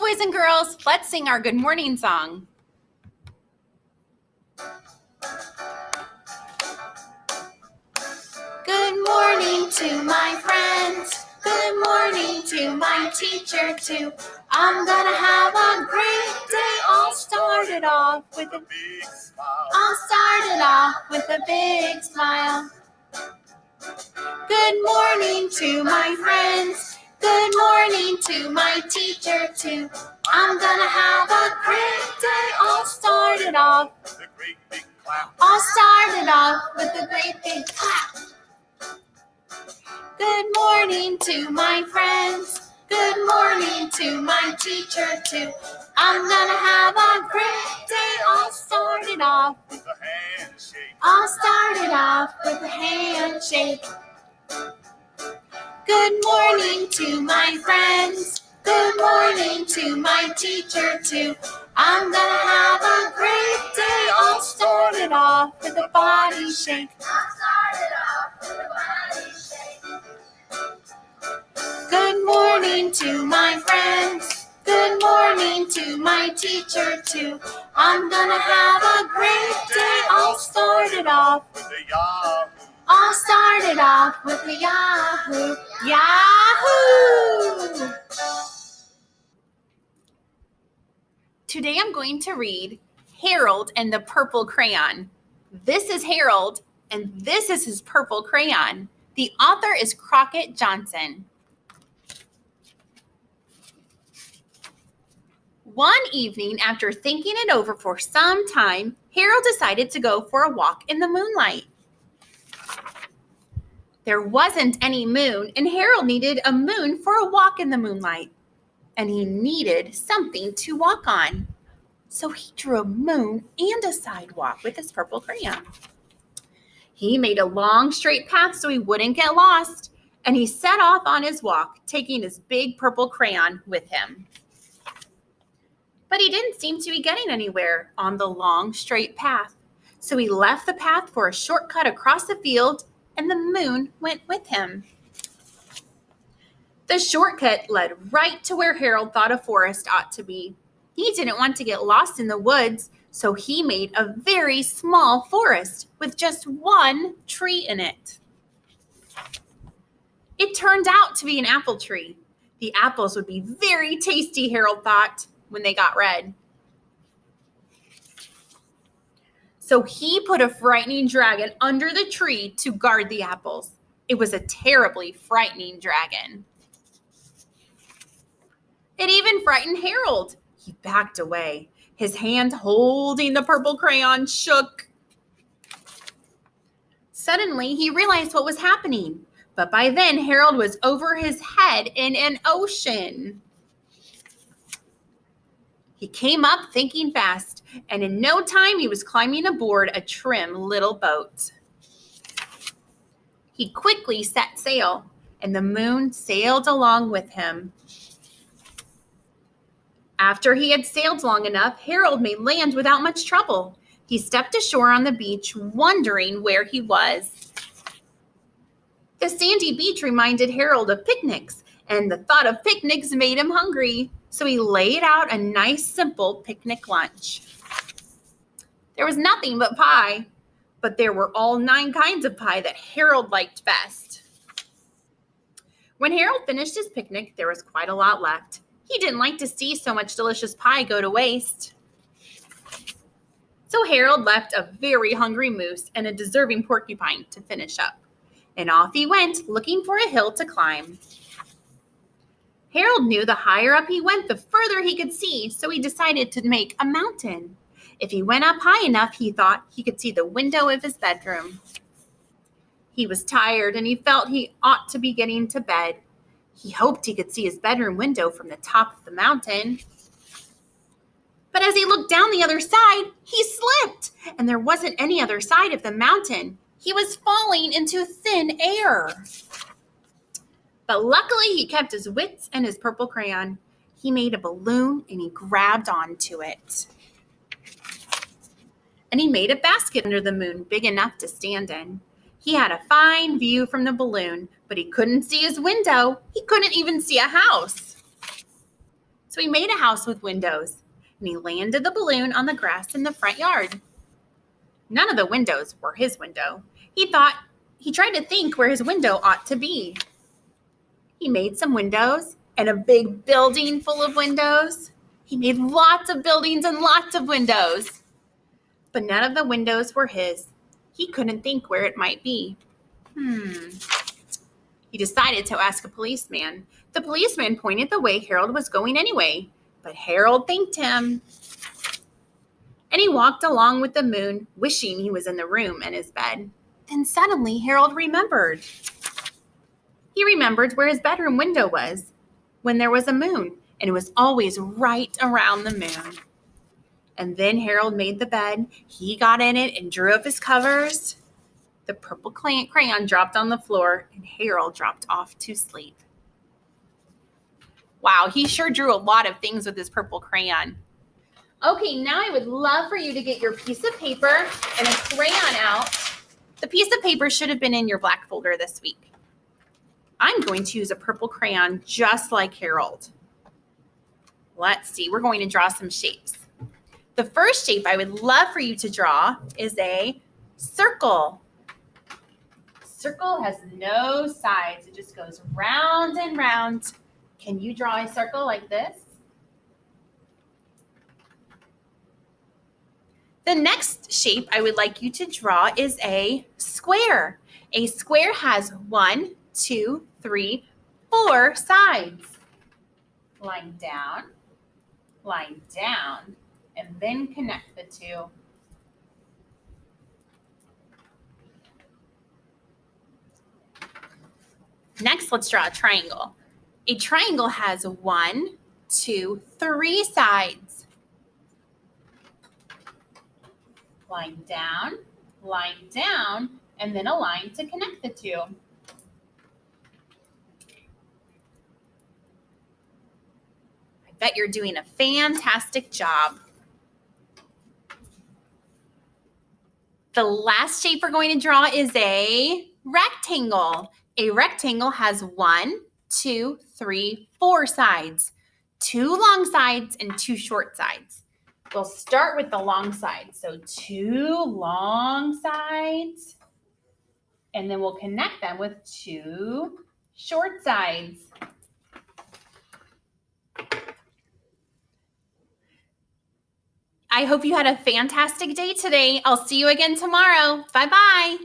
Hello, boys and girls. Let's sing our good morning song. Good morning to my friends. Good morning to my teacher too. I'm gonna have a great day. I'll start it off with a big smile. Good morning to my friends. Good morning to my teacher too. I'm gonna have a great day. I'll start it off with a great big clap. Good morning to my friends. Good morning to my teacher too. I'm gonna have a great day. I'll start it off with a handshake. Good morning to my friends. Good morning to my teacher too. I'm gonna have a great day. I'll start it off with a body shake. Good morning to my friends. Good morning to my teacher too. I'm gonna have a great day. I'll start it off with a Yahoo. Yahoo! Today I'm going to read Harold and the Purple Crayon. This is Harold, and this is his purple crayon. The author is Crockett Johnson. One evening, after thinking it over for some time, Harold decided to go for a walk in the moonlight. There wasn't any moon, and Harold needed a moon for a walk in the moonlight. And he needed something to walk on. So he drew a moon and a sidewalk with his purple crayon. He made a long, straight path so he wouldn't get lost, and he set off on his walk, taking his big purple crayon with him. But he didn't seem to be getting anywhere on the long, straight path. So he left the path for a shortcut across the field, and the moon went with him. The shortcut led right to where Harold thought a forest ought to be. He didn't want to get lost in the woods, so he made a very small forest with just one tree in it. It turned out to be an apple tree. The apples would be very tasty, Harold thought, when they got red. So he put a frightening dragon under the tree to guard the apples. It was a terribly frightening dragon. It even frightened Harold. He backed away. His hand holding the purple crayon shook. Suddenly, he realized what was happening. But by then, Harold was over his head in an ocean. He came up thinking fast, and in no time, he was climbing aboard a trim little boat. He quickly set sail, and the moon sailed along with him. After he had sailed long enough, Harold made land without much trouble. He stepped ashore on the beach, wondering where he was. The sandy beach reminded Harold of picnics, and the thought of picnics made him hungry. So he laid out a nice, simple picnic lunch. There was nothing but pie, but there were all 9 kinds of pie that Harold liked best. When Harold finished his picnic, there was quite a lot left. He didn't like to see so much delicious pie go to waste. So Harold left a very hungry moose and a deserving porcupine to finish up. And off he went, looking for a hill to climb. Harold knew the higher up he went, the further he could see, so he decided to make a mountain. If he went up high enough, he thought he could see the window of his bedroom. He was tired, and he felt he ought to be getting to bed. He hoped he could see his bedroom window from the top of the mountain. But as he looked down the other side, he slipped, and there wasn't any other side of the mountain. He was falling into thin air. But luckily, he kept his wits and his purple crayon. He made a balloon, and he grabbed onto it. And he made a basket under the moon big enough to stand in. He had a fine view from the balloon, but he couldn't see his window. He couldn't even see a house. So he made a house with windows, and he landed the balloon on the grass in the front yard. None of the windows were his window. He tried to think where his window ought to be. He made some windows and a big building full of windows. He made lots of buildings and lots of windows. But none of the windows were his. He couldn't think where it might be. He decided to ask a policeman. The policeman pointed the way Harold was going anyway, but Harold thanked him. And he walked along with the moon, wishing he was in the room and his bed. Then suddenly Harold remembered. He remembered where his bedroom window was when there was a moon, and it was always right around the moon. And then Harold made the bed. He got in it and drew up his covers. The purple crayon dropped on the floor, and Harold dropped off to sleep. Wow, he sure drew a lot of things with his purple crayon. Okay, now I would love for you to get your piece of paper and a crayon out. The piece of paper should have been in your black folder this week. I'm going to use a purple crayon just like Harold. Let's see, we're going to draw some shapes. The first shape I would love for you to draw is a circle. Circle has no sides. It just goes round and round. Can you draw a circle like this? The next shape I would like you to draw is a square. A square has 1, 2, 3, 4 sides. Line down, and then connect the two. Next, let's draw a triangle. A triangle has 1, 2, 3 sides. Line down, and then a line to connect the two. I bet you're doing a fantastic job. The last shape we're going to draw is a rectangle. A rectangle has 1, 2, 3, 4 sides. 2 long sides and 2 short sides. We'll start with the long sides. So 2 long sides, and then we'll connect them with 2 short sides. I hope you had a fantastic day today. I'll see you again tomorrow. Bye-bye.